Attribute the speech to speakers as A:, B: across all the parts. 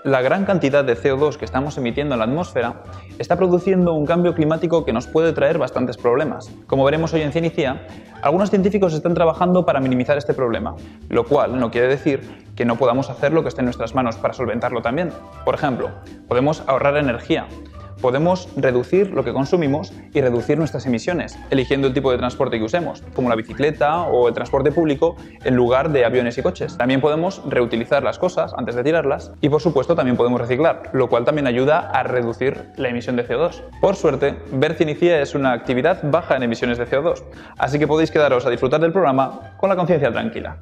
A: La gran cantidad de CO2 que estamos emitiendo en la atmósfera está produciendo un cambio climático que nos puede traer bastantes problemas. Como veremos hoy en Ciencia, algunos científicos están trabajando para minimizar este problema, lo cual no quiere decir que no podamos hacer lo que esté en nuestras manos para solventarlo también. Por ejemplo, podemos ahorrar energía. Podemos reducir lo que consumimos y reducir nuestras emisiones, eligiendo el tipo de transporte que usemos, como la bicicleta o el transporte público en lugar de aviones y coches. También podemos reutilizar las cosas antes de tirarlas y, por supuesto, también podemos reciclar, lo cual también ayuda a reducir la emisión de CO2. Por suerte, ver Ciencia es una actividad baja en emisiones de CO2, así que podéis quedaros a disfrutar del programa con la conciencia tranquila.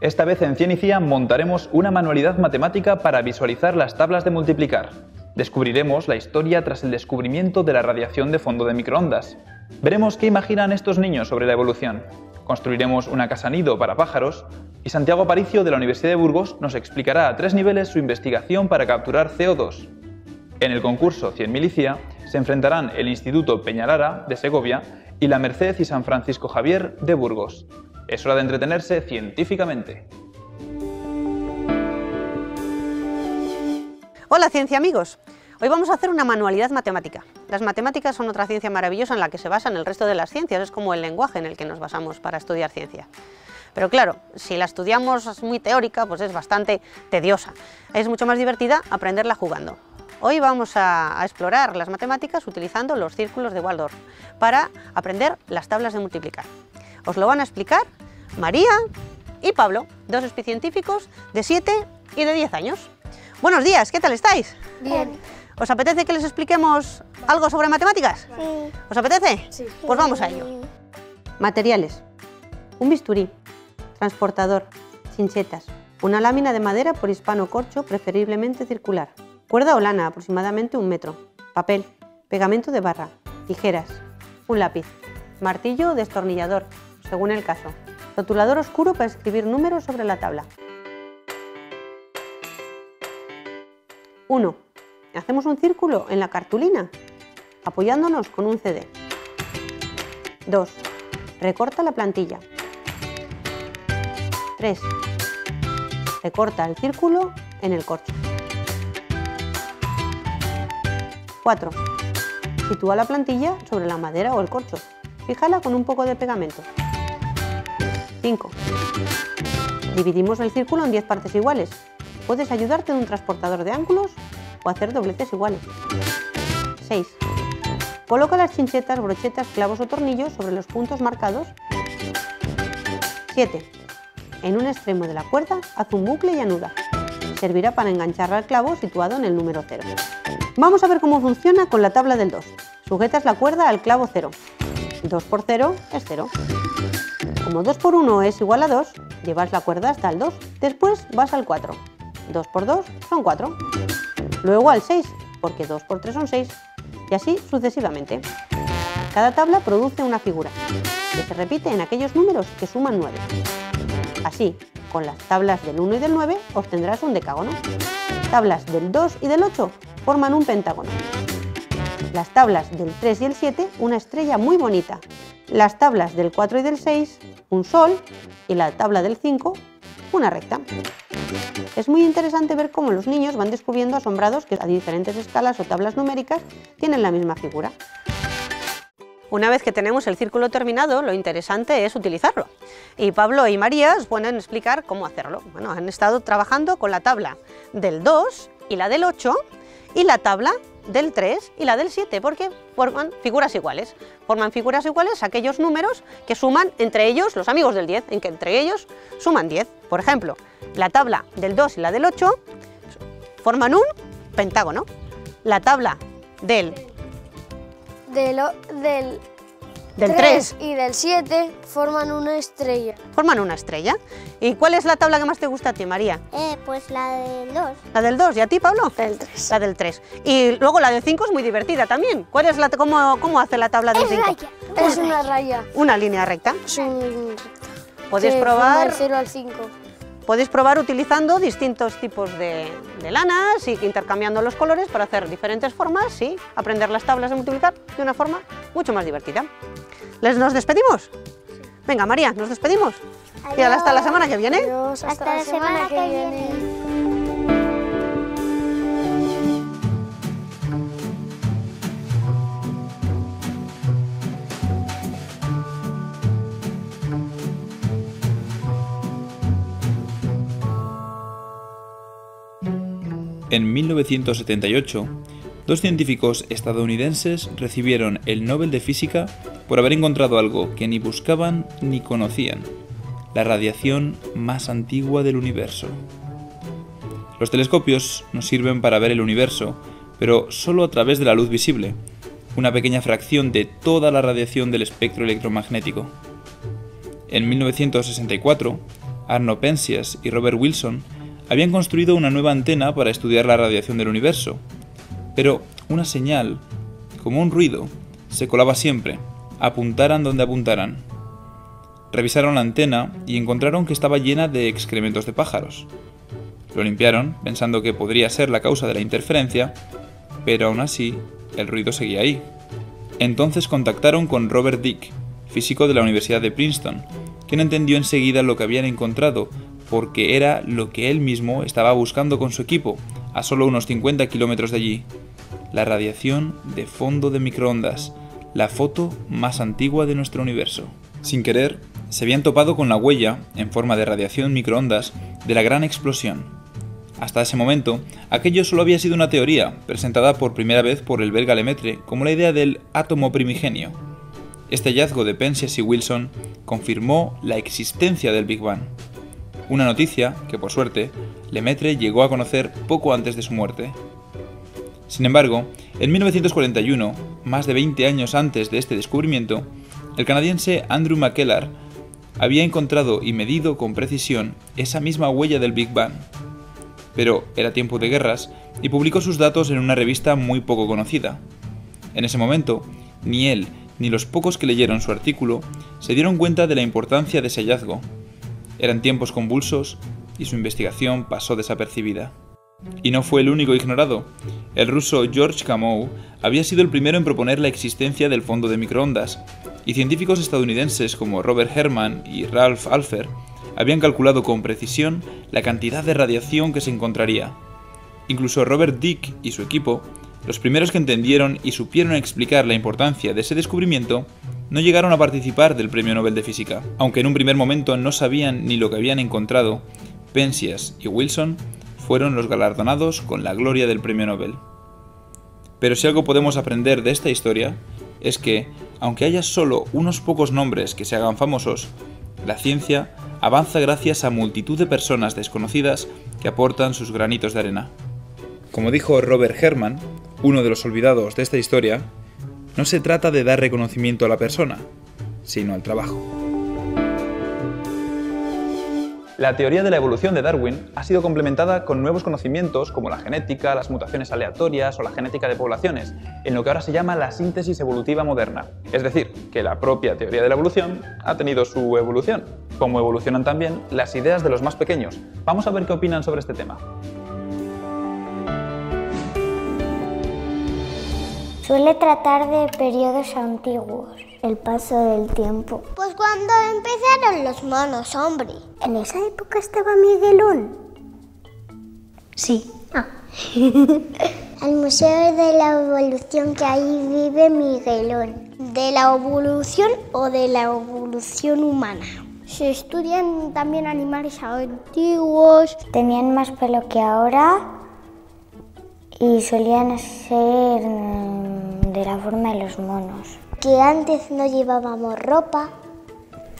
A: Esta vez en Ciencia montaremos una manualidad matemática para visualizar las tablas de multiplicar. Descubriremos la historia tras el descubrimiento de la radiación de fondo de microondas. Veremos qué imaginan estos niños sobre la evolución. Construiremos una casa nido para pájaros y Santiago Aparicio de la Universidad de Burgos nos explicará a 3 niveles su investigación para capturar CO2. En el concurso 100.000 y CIA se enfrentarán el Instituto Peñalara de Segovia y la Merced y San Francisco Javier de Burgos. Es hora de entretenerse científicamente.
B: Hola Ciencia amigos, hoy vamos a hacer una manualidad matemática. Las matemáticas son otra ciencia maravillosa en la que se basan el resto de las ciencias, es como el lenguaje en el que nos basamos para estudiar ciencia. Pero claro, si la estudiamos muy teórica, pues es bastante tediosa. Es mucho más divertida aprenderla jugando. Hoy vamos a explorar las matemáticas utilizando los círculos de Waldorf para aprender las tablas de multiplicar. Os lo van a explicar María y Pablo, dos científicos de 7 y de 10 años. Buenos días, ¿qué tal estáis?
C: Bien.
B: ¿Os apetece que les expliquemos algo sobre matemáticas?
C: Sí.
B: ¿Os apetece?
C: Sí.
B: Pues vamos a ello. Materiales. Un bisturí, transportador, chinchetas, una lámina de madera por hispano corcho, preferiblemente circular, cuerda o lana, aproximadamente 1 metro, papel, pegamento de barra, tijeras, un lápiz, martillo o destornillador, según el caso, rotulador oscuro para escribir números sobre la tabla. 1. Hacemos un círculo en la cartulina, apoyándonos con un CD. 2. Recorta la plantilla. 3. Recorta el círculo en el corcho. 4. Sitúa la plantilla sobre la madera o el corcho. Fíjala con un poco de pegamento. 5. Dividimos el círculo en 10 partes iguales. Puedes ayudarte de un transportador de ángulos o hacer dobleces iguales. 6. Coloca las chinchetas, brochetas, clavos o tornillos sobre los puntos marcados. 7. En un extremo de la cuerda, haz un bucle y anuda. Servirá para enganchar al clavo situado en el número 0. Vamos a ver cómo funciona con la tabla del 2. Sujetas la cuerda al clavo 0. 2 por 0 es 0. Como 2 por 1 es igual a 2, llevas la cuerda hasta el 2. Después vas al 4. 2 por 2 son 4. Luego al 6, porque 2 por 3 son 6. Y así sucesivamente. Cada tabla produce una figura, que se repite en aquellos números que suman 9. Así, con las tablas del 1 y del 9 obtendrás un decágono. Tablas del 2 y del 8 forman un pentágono. Las tablas del 3 y el 7, una estrella muy bonita. Las tablas del 4 y del 6, un sol, y la tabla del 5, una recta. Es muy interesante ver cómo los niños van descubriendo asombrados que a diferentes escalas o tablas numéricas tienen la misma figura. Una vez que tenemos el círculo terminado, lo interesante es utilizarlo. Y Pablo y María os pueden explicar cómo hacerlo. Bueno, han estado trabajando con la tabla del 2 y la del 8 y la tabla del 3 y la del 7, porque forman figuras iguales. Forman figuras iguales aquellos números que suman entre ellos, los amigos del 10, en que entre ellos suman 10. Por ejemplo, la tabla del 2 y la del 8 forman un pentágono. La tabla del
C: 3 y del 7 forman una estrella.
B: Forman una estrella. ¿Y cuál es la tabla que más te gusta a ti, María?
D: Pues la del 2.
B: ¿La del 2? ¿Y a ti, Pablo?
C: Del 3.
B: La del 3. Y luego la del 5 es muy divertida también. ¿Cuál es cómo hace la tabla del 5?
C: Es una raya.
B: Una línea recta.
C: Es un
B: Podéis
C: que
B: probar.
C: forma del 0 al 5.
B: Podéis probar utilizando distintos tipos de lanas y intercambiando los colores para hacer diferentes formas y aprender las tablas de multiplicar de una forma mucho más divertida. ¿Nos despedimos? Sí. Venga, María, ¿nos despedimos? Y hasta la semana que viene.
C: Adiós, hasta la semana que viene.
A: En 1978, dos científicos estadounidenses recibieron el Nobel de Física por haber encontrado algo que ni buscaban ni conocían: la radiación más antigua del universo. Los telescopios nos sirven para ver el universo, pero solo a través de la luz visible, una pequeña fracción de toda la radiación del espectro electromagnético. En 1964, Arno Penzias y Robert Wilson habían construido una nueva antena para estudiar la radiación del universo, pero una señal, como un ruido, se colaba siempre, apuntaran donde apuntaran. Revisaron la antena y encontraron que estaba llena de excrementos de pájaros. Lo limpiaron, pensando que podría ser la causa de la interferencia, pero aún así, el ruido seguía ahí. Entonces contactaron con Robert Dicke, físico de la Universidad de Princeton, quien entendió enseguida lo que habían encontrado, porque era lo que él mismo estaba buscando con su equipo, a solo unos 50 kilómetros de allí: la radiación de fondo de microondas, la foto más antigua de nuestro universo. Sin querer, se habían topado con la huella, en forma de radiación microondas, de la gran explosión. Hasta ese momento, aquello solo había sido una teoría, presentada por primera vez por el belga Lemaitre como la idea del átomo primigenio. Este hallazgo de Penzias y Wilson confirmó la existencia del Big Bang. Una noticia que, por suerte, Lemaitre llegó a conocer poco antes de su muerte. Sin embargo, en 1941, más de 20 años antes de este descubrimiento, el canadiense Andrew McKellar había encontrado y medido con precisión esa misma huella del Big Bang. Pero era tiempo de guerras y publicó sus datos en una revista muy poco conocida. En ese momento, ni él ni los pocos que leyeron su artículo se dieron cuenta de la importancia de ese hallazgo. Eran tiempos convulsos y su investigación pasó desapercibida. Y no fue el único ignorado. El ruso George Gamow había sido el primero en proponer la existencia del fondo de microondas, y científicos estadounidenses como Robert Herman y Ralph Alpher habían calculado con precisión la cantidad de radiación que se encontraría. Incluso Robert Dicke y su equipo, los primeros que entendieron y supieron explicar la importancia de ese descubrimiento, no llegaron a participar del Premio Nobel de Física. Aunque en un primer momento no sabían ni lo que habían encontrado, Penzias y Wilson fueron los galardonados con la gloria del Premio Nobel. Pero si algo podemos aprender de esta historia, es que, aunque haya solo unos pocos nombres que se hagan famosos, la ciencia avanza gracias a multitud de personas desconocidas que aportan sus granitos de arena. Como dijo Robert Herman, uno de los olvidados de esta historia, no se trata de dar reconocimiento a la persona, sino al trabajo. La teoría de la evolución de Darwin ha sido complementada con nuevos conocimientos como la genética, las mutaciones aleatorias o la genética de poblaciones, en lo que ahora se llama la síntesis evolutiva moderna. Es decir, que la propia teoría de la evolución ha tenido su evolución, como evolucionan también las ideas de los más pequeños. Vamos a ver qué opinan sobre este tema.
D: Suele tratar de periodos antiguos, el paso del tiempo. Pues cuando empezaron los monos, hombre. ¿En esa época estaba Miguelón?
C: Sí.
D: Al Museo de la Evolución, que ahí vive Miguelón.
C: ¿De la evolución o de la evolución humana?
D: Se estudian también animales antiguos. Tenían más pelo que ahora y solían ser de la forma de los monos. Que antes no llevábamos ropa,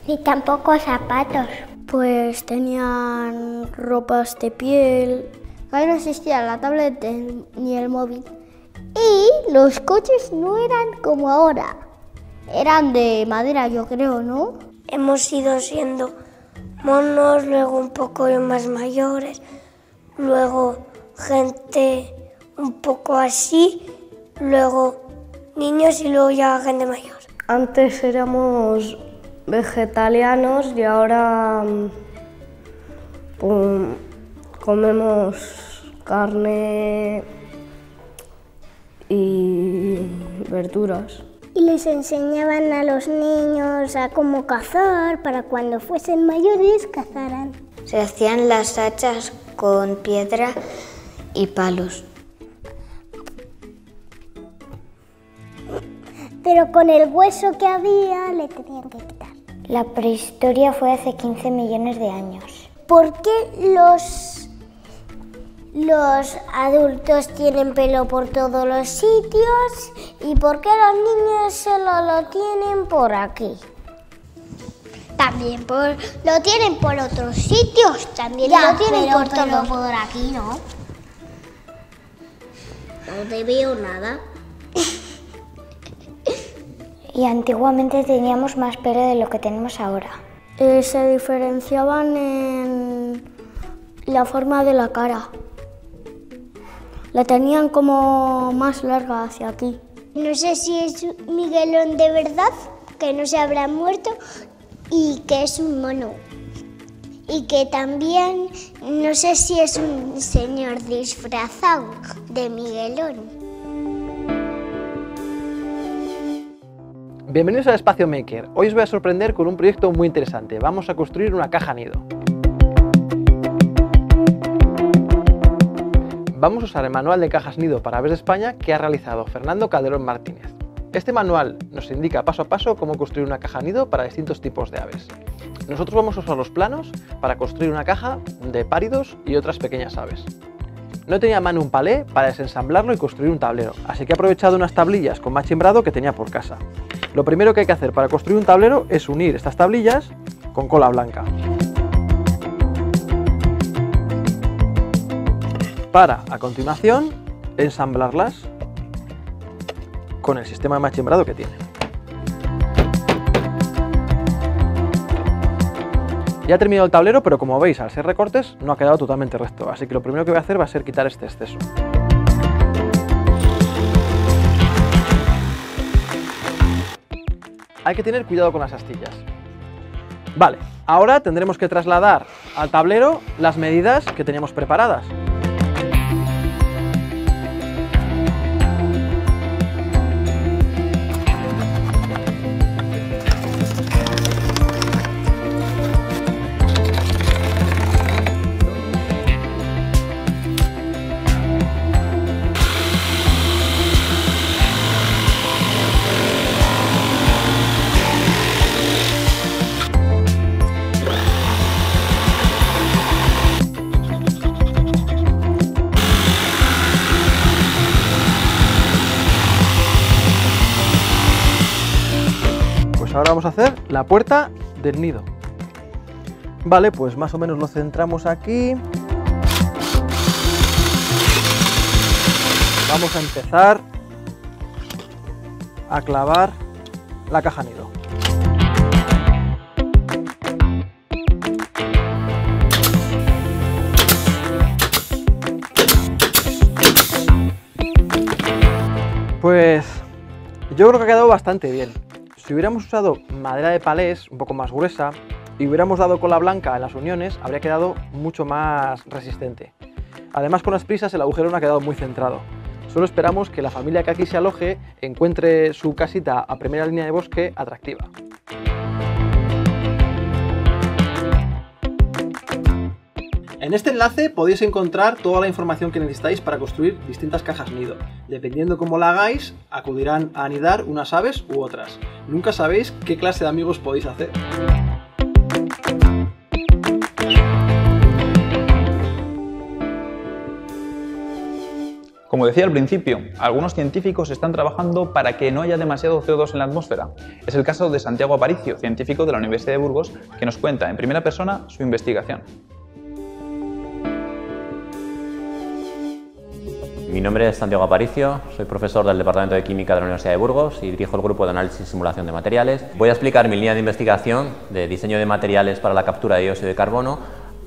D: ni tampoco zapatos.
C: Pues tenían ropas de piel.
D: Ahí no existía la tablet ni el móvil. Y los coches no eran como ahora.
C: Eran de madera, yo creo, ¿no?
E: Hemos ido siendo monos, luego un poco más mayores, luego gente un poco así, luego niños y luego ya gente mayor.
F: Antes éramos vegetarianos y ahora comemos carne y verduras.
D: Y les enseñaban a los niños a cómo cazar para cuando fuesen mayores cazaran.
G: Se hacían las hachas con piedra y palos.
D: Pero con el hueso que había le tenían que quitar.
G: La prehistoria fue hace 15 millones de años.
D: ¿Por qué
E: los adultos tienen pelo por todos los sitios y por qué los niños solo lo tienen por aquí.
C: También lo tienen por otros sitios, también
E: Ya,
C: lo tienen
E: pero
C: por todo.
E: por aquí no. No te veo nada.
D: Y antiguamente teníamos más pelo de lo que tenemos ahora.
C: Se diferenciaban en la forma de la cara. La tenían como más larga hacia aquí.
E: No sé si es Miguelón de verdad, que no se habrá muerto, y que es un mono. Y que también no sé si es un señor disfrazado de Miguelón.
H: Bienvenidos al Espacio Maker. Hoy os voy a sorprender con un proyecto muy interesante. Vamos a construir una caja nido. Vamos a usar el manual de cajas nido para aves de España que ha realizado Fernando Calderón Martínez. Este manual nos indica paso a paso cómo construir una caja nido para distintos tipos de aves. Nosotros vamos a usar los planos para construir una caja de páridos y otras pequeñas aves. No tenía a mano un palé para desensamblarlo y construir un tablero, así que he aprovechado unas tablillas con machimbrado que tenía por casa. Lo primero que hay que hacer para construir un tablero es unir estas tablillas con cola blanca. Para, a continuación, ensamblarlas con el sistema de machimbrado que tiene. Ya he terminado el tablero, pero como veis, al ser recortes, no ha quedado totalmente recto, así que lo primero que voy a hacer va a ser quitar este exceso. Hay que tener cuidado con las astillas. Vale, ahora tendremos que trasladar al tablero las medidas que teníamos preparadas. Ahora vamos a hacer la puerta del nido. Vale, pues más o menos lo centramos aquí. Vamos a empezar a clavar la caja nido. Pues yo creo que ha quedado bastante bien. Si hubiéramos usado madera de palés un poco más gruesa y hubiéramos dado cola blanca en las uniones, habría quedado mucho más resistente. Además, con las prisas el agujero no ha quedado muy centrado. Solo esperamos que la familia que aquí se aloje encuentre su casita a primera línea de bosque atractiva. En este enlace podéis encontrar toda la información que necesitáis para construir distintas cajas nido. Dependiendo cómo la hagáis, acudirán a anidar unas aves u otras. Nunca sabéis qué clase de amigos podéis hacer.
A: Como decía al principio, algunos científicos están trabajando para que no haya demasiado CO2 en la atmósfera. Es el caso de Santiago Aparicio, científico de la Universidad de Burgos, que nos cuenta en primera persona su investigación.
I: Mi nombre es Santiago Aparicio, soy profesor del Departamento de Química de la Universidad de Burgos y dirijo el grupo de análisis y simulación de materiales. Voy a explicar mi línea de investigación de diseño de materiales para la captura de dióxido de carbono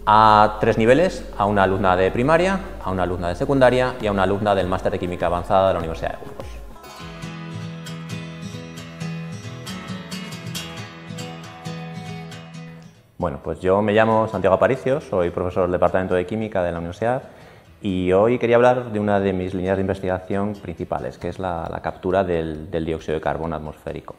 I: a 3 niveles, a una alumna de primaria, a una alumna de secundaria y a una alumna del Máster de Química Avanzada de la Universidad de Burgos. Bueno, pues yo me llamo Santiago Aparicio, soy profesor del Departamento de Química de la Universidad y hoy quería hablar de una de mis líneas de investigación principales, que es la captura del dióxido de carbono atmosférico.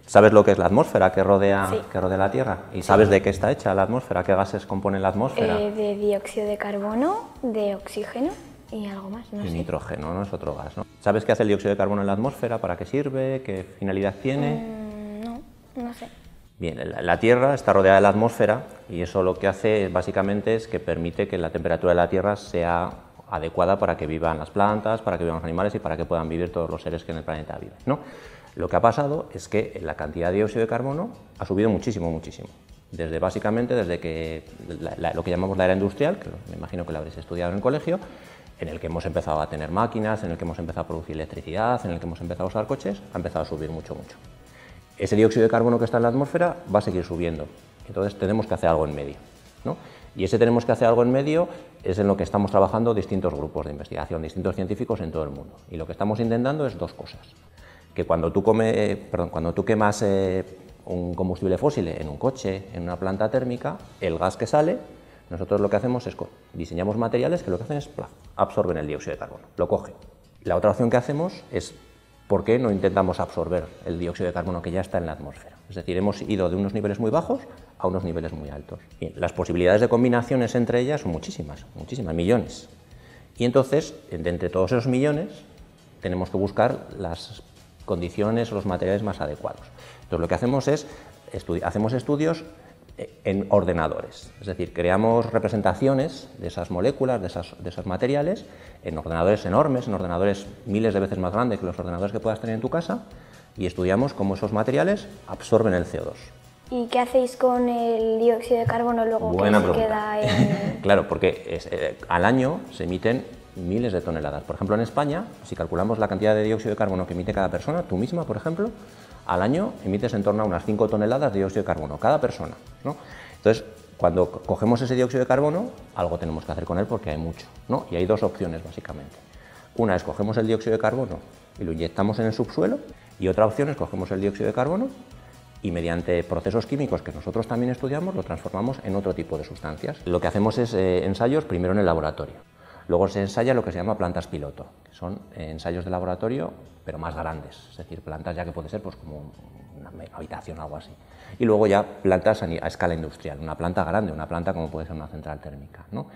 I: ¿Sabes lo que es la atmósfera que rodea la Tierra? ¿Y sabes de qué está hecha la atmósfera? ¿Qué gases componen la atmósfera?
J: De dióxido de carbono, de oxígeno y algo más, no sé.
I: Nitrógeno, ¿no? Es otro gas, ¿no? ¿Sabes qué hace el dióxido de carbono en la atmósfera? ¿Para qué sirve? ¿Qué finalidad tiene?
J: No sé.
I: Bien, la Tierra está rodeada de la atmósfera y eso lo que hace básicamente es que permite que la temperatura de la Tierra sea adecuada para que vivan las plantas, para que vivan los animales y para que puedan vivir todos los seres que en el planeta viven, ¿no? Lo que ha pasado es que la cantidad de dióxido de carbono ha subido muchísimo, muchísimo. Básicamente desde que lo que llamamos la era industrial, que me imagino que lo habréis estudiado en el colegio, en el que hemos empezado a tener máquinas, en el que hemos empezado a producir electricidad, en el que hemos empezado a usar coches, ha empezado a subir mucho, mucho. Ese dióxido de carbono que está en la atmósfera va a seguir subiendo, entonces tenemos que hacer algo en medio, ¿no? Y ese tenemos que hacer algo en medio es en lo que estamos trabajando distintos grupos de investigación, distintos científicos en todo el mundo. Y lo que estamos intentando es dos cosas. Que cuando tú quemas un combustible fósil en un coche, en una planta térmica, el gas que sale, nosotros lo que hacemos es diseñamos materiales que lo que hacen es absorben el dióxido de carbono, lo cogen. La otra opción que hacemos es ¿por qué no intentamos absorber el dióxido de carbono que ya está en la atmósfera? Es decir, hemos ido de unos niveles muy bajos a unos niveles muy altos. Bien, las posibilidades de combinaciones entre ellas son muchísimas, muchísimas, millones. Y entonces, de entre todos esos millones, tenemos que buscar las condiciones o los materiales más adecuados. Entonces, lo que hacemos es, hacemos estudios en ordenadores, es decir, creamos representaciones de esas moléculas, de esos materiales, en ordenadores enormes, en ordenadores miles de veces más grandes que los ordenadores que puedas tener en tu casa, y estudiamos cómo esos materiales absorben el CO2.
J: ¿Y qué hacéis con el dióxido de carbono luego que se queda en...?
I: Claro, porque al año se emiten miles de toneladas. Por ejemplo, en España, si calculamos la cantidad de dióxido de carbono que emite cada persona, tú misma, por ejemplo, al año emites en torno a unas 5 toneladas de dióxido de carbono, cada persona, ¿no? Entonces, cuando cogemos ese dióxido de carbono, algo tenemos que hacer con él porque hay mucho, ¿no? Y hay dos opciones, básicamente. Una es cogemos el dióxido de carbono y lo inyectamos en el subsuelo, y otra opción es cogemos el dióxido de carbono y mediante procesos químicos que nosotros también estudiamos, lo transformamos en otro tipo de sustancias. Lo que hacemos es ensayos primero en el laboratorio. Luego se ensaya lo que se llama plantas piloto, que son ensayos de laboratorio, pero más grandes, es decir, plantas ya que puede ser pues, como una habitación o algo así. Y luego ya plantas a escala industrial, una planta grande, una planta como puede ser una central térmica, ¿no?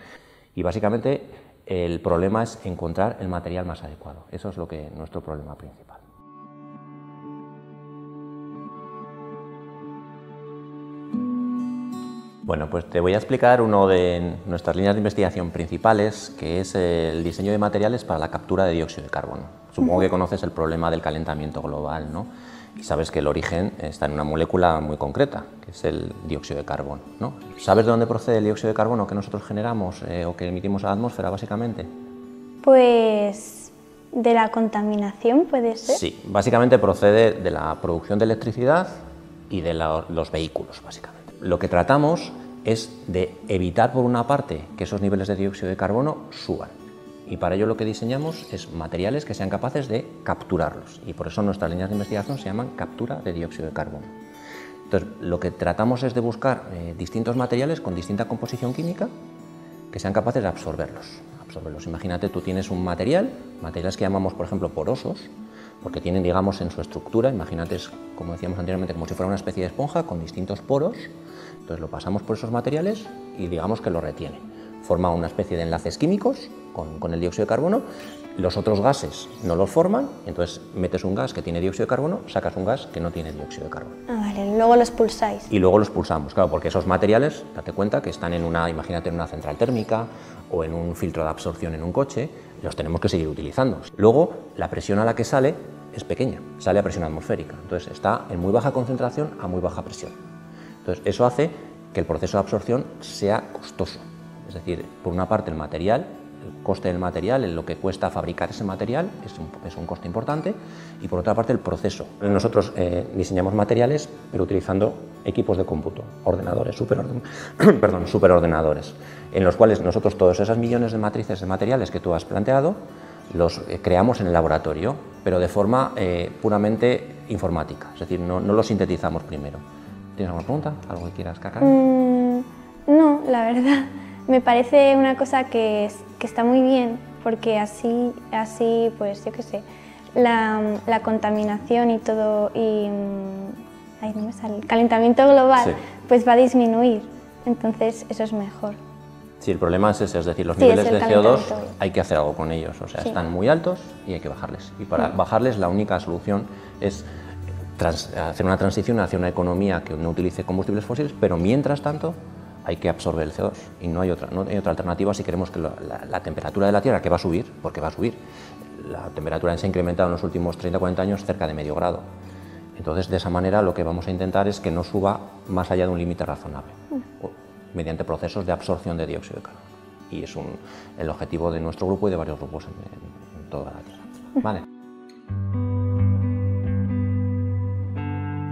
I: Y básicamente el problema es encontrar el material más adecuado. Eso es nuestro problema principal. Bueno, pues te voy a explicar una de nuestras líneas de investigación principales, que es el diseño de materiales para la captura de dióxido de carbono. Supongo que conoces el problema del calentamiento global, ¿no? Y sabes que el origen está en una molécula muy concreta, que es el dióxido de carbono, ¿no? ¿Sabes de dónde procede el dióxido de carbono que nosotros generamos o que emitimos a la atmósfera, básicamente?
J: Pues de la contaminación, ¿puede ser?
I: Sí, básicamente procede de la producción de electricidad y de los vehículos, básicamente. Lo que tratamos es de evitar, por una parte, que esos niveles de dióxido de carbono suban. Y para ello lo que diseñamos es materiales que sean capaces de capturarlos. Y por eso nuestras líneas de investigación se llaman captura de dióxido de carbono. Entonces, lo que tratamos es de buscar distintos materiales con distinta composición química que sean capaces de absorberlos. Imagínate, tú tienes un materiales que llamamos, por ejemplo, porosos, porque tienen, digamos, en su estructura, imagínate, como decíamos anteriormente, como si fuera una especie de esponja con distintos poros. Entonces lo pasamos por esos materiales y digamos que lo retiene. Forma una especie de enlaces químicos con el dióxido de carbono. Los otros gases no los forman, entonces metes un gas que tiene dióxido de carbono, sacas un gas que no tiene dióxido de carbono.
J: Ah, vale, luego los pulsáis.
I: Y luego los pulsamos, claro, porque esos materiales, date cuenta que están imagínate, en una central térmica o en un filtro de absorción en un coche, los tenemos que seguir utilizando. Luego, la presión a la que sale es pequeña, sale a presión atmosférica, entonces está en muy baja concentración a muy baja presión. Entonces, eso hace que el proceso de absorción sea costoso. Es decir, por una parte el coste del material, en lo que cuesta fabricar ese material, es un coste importante, y por otra parte el proceso. Nosotros diseñamos materiales, pero utilizando equipos de cómputo, ordenadores, superordenadores, en los cuales nosotros todos esos millones de matrices de materiales que tú has planteado, los creamos en el laboratorio, pero de forma puramente informática, es decir, no los sintetizamos primero. ¿Tienes alguna pregunta? ¿Algo que quieras cacar?
J: No, la verdad. Me parece una cosa que está muy bien, porque así pues yo qué sé, la contaminación y todo, no me sale, el calentamiento global, sí, pues va a disminuir, entonces eso es mejor.
I: Sí, el problema es ese, es decir, los niveles de CO2 hay que hacer algo con ellos, o sea, sí, están muy altos y hay que bajarles. Y para bajarles la única solución es hacer una transición hacia una economía que no utilice combustibles fósiles, pero mientras tanto hay que absorber el CO2 y no hay otra alternativa si queremos que la temperatura de la Tierra, que va a subir, porque va a subir, la temperatura se ha incrementado en los últimos 30-40 años cerca de medio grado. Entonces, de esa manera lo que vamos a intentar es que no suba más allá de un límite razonable, mediante procesos de absorción de dióxido de carbono. Y es el objetivo de nuestro grupo y de varios grupos en toda la Tierra. ¿Vale?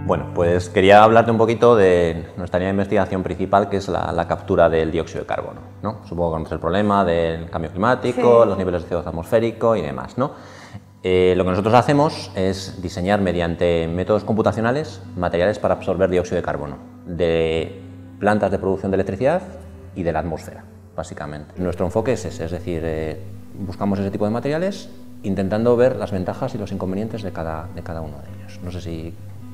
I: Bueno, pues quería hablarte un poquito de nuestra línea de investigación principal, que es la captura del dióxido de carbono, ¿no? Supongo que conoces el problema del cambio climático, los niveles de CO2 atmosférico y demás, ¿no? Lo que nosotros hacemos es diseñar mediante métodos computacionales materiales para absorber dióxido de carbono de plantas de producción de electricidad y de la atmósfera, básicamente. Nuestro enfoque es ese, es decir, buscamos ese tipo de materiales intentando ver las ventajas y los inconvenientes de cada uno de ellos. No sé si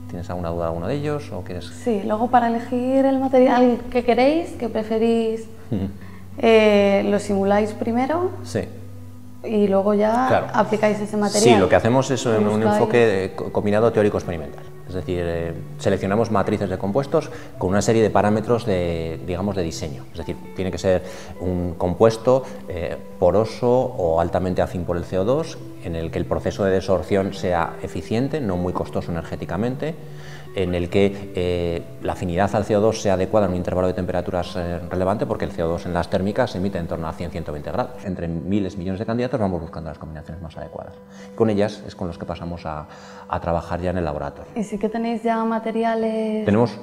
I: ¿tienes alguna duda de alguno de ellos o quieres...?
K: Sí, luego para elegir el material que queréis, que preferís, lo simuláis primero.
I: Sí.
K: Y luego ya aplicáis ese material.
I: Sí, lo que hacemos es un enfoque combinado teórico-experimental. Es decir, seleccionamos matrices de compuestos con una serie de parámetros digamos, de diseño. Es decir, tiene que ser un compuesto poroso o altamente afín por el CO2, en el que el proceso de desorción sea eficiente, no muy costoso energéticamente, en el que la afinidad al CO2 sea adecuada en un intervalo de temperaturas relevante, porque el CO2 en las térmicas se emite en torno a 100-120 grados. Entre miles, millones de candidatos vamos buscando las combinaciones más adecuadas. Con ellas es con los que pasamos a trabajar ya en el laboratorio.
K: ¿Y sí que tenéis ya materiales?
I: Tenemos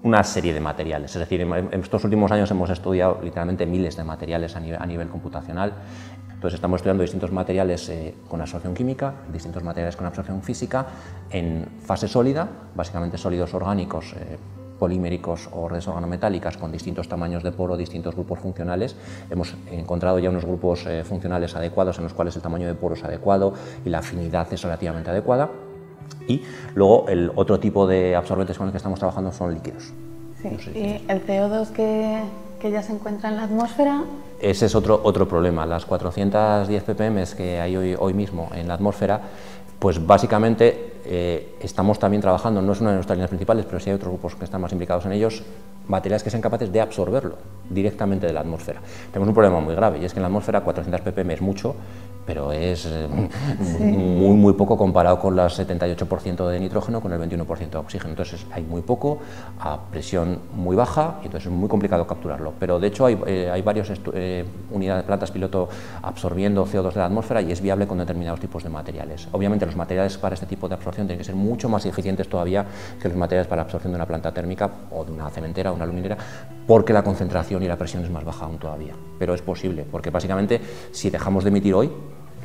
I: una serie de materiales, es decir, en estos últimos años hemos estudiado literalmente miles de materiales a nivel computacional. Entonces estamos estudiando distintos materiales con absorción química, distintos materiales con absorción física, en fase sólida, básicamente sólidos orgánicos, poliméricos o redes organometálicas con distintos tamaños de poro, distintos grupos funcionales. Hemos encontrado ya unos grupos funcionales adecuados en los cuales el tamaño de poro es adecuado y la afinidad es relativamente adecuada. Y luego el otro tipo de absorbentes con los que estamos trabajando son líquidos.
K: Sí. No sé. ¿Y el CO2 que ya se encuentra en la atmósfera?
I: Ese es otro problema. Las 410 ppm que hay hoy mismo en la atmósfera, pues básicamente estamos también trabajando, no es una de nuestras líneas principales, pero sí hay otros grupos que están más implicados en ellos, materiales que sean capaces de absorberlo directamente de la atmósfera. Tenemos un problema muy grave y es que en la atmósfera 400 ppm es mucho, pero es muy poco comparado con el 78% de nitrógeno, con el 21% de oxígeno. Entonces hay muy poco, a presión muy baja, y entonces es muy complicado capturarlo. Pero de hecho hay varias unidades de plantas piloto absorbiendo CO2 de la atmósfera y es viable con determinados tipos de materiales. Obviamente los materiales para este tipo de absorción tienen que ser mucho más eficientes todavía que los materiales para absorción de una planta térmica o de una cementera o una aluminera, porque la concentración y la presión es más baja aún todavía. Pero es posible, porque básicamente si dejamos de emitir hoy,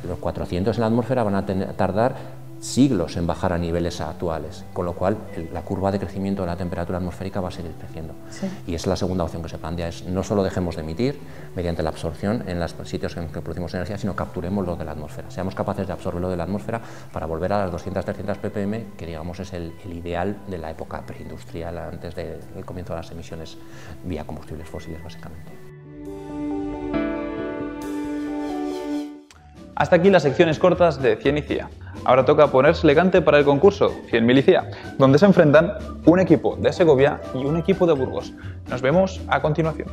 I: los 400 en la atmósfera van a tardar siglos en bajar a niveles actuales, con lo cual la curva de crecimiento de la temperatura atmosférica va a seguir creciendo. Sí. Y es la segunda opción que se plantea, es no solo dejemos de emitir mediante la absorción en los sitios en los que producimos energía, sino capturemos lo de la atmósfera, seamos capaces de absorberlo de la atmósfera para volver a las 200-300 ppm, que digamos es el ideal de la época preindustrial, antes del comienzo de las emisiones vía combustibles fósiles, básicamente.
A: Hasta aquí las secciones cortas de Cien y CIA. Ahora toca ponerse elegante para el concurso 100.000 y CIA, donde se enfrentan un equipo de Segovia y un equipo de Burgos. Nos vemos a continuación.